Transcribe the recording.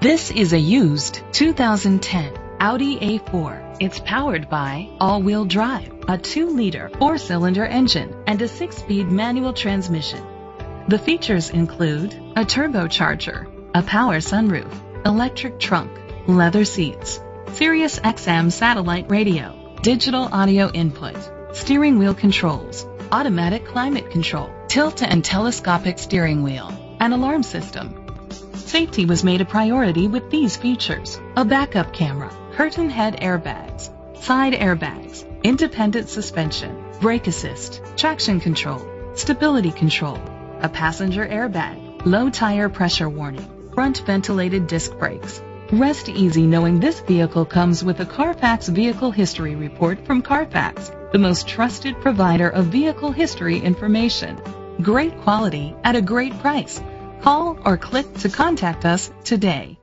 This is a used 2010 Audi A4. It's powered by all-wheel drive, a 2-liter 4-cylinder engine, and a 6-speed manual transmission. The features include a turbocharger, a power sunroof, electric trunk, leather seats, Sirius XM satellite radio, digital audio input, steering wheel controls, automatic climate control, tilt and telescopic steering wheel, an alarm system. Safety was made a priority with these features: a backup camera, curtain head airbags, side airbags, independent suspension, brake assist, traction control, stability control, a passenger airbag, low tire pressure warning, front ventilated disc brakes. Rest easy knowing this vehicle comes with a Carfax Vehicle History Report from Carfax, the most trusted provider of vehicle history information. Great quality at a great price. Call or click to contact us today.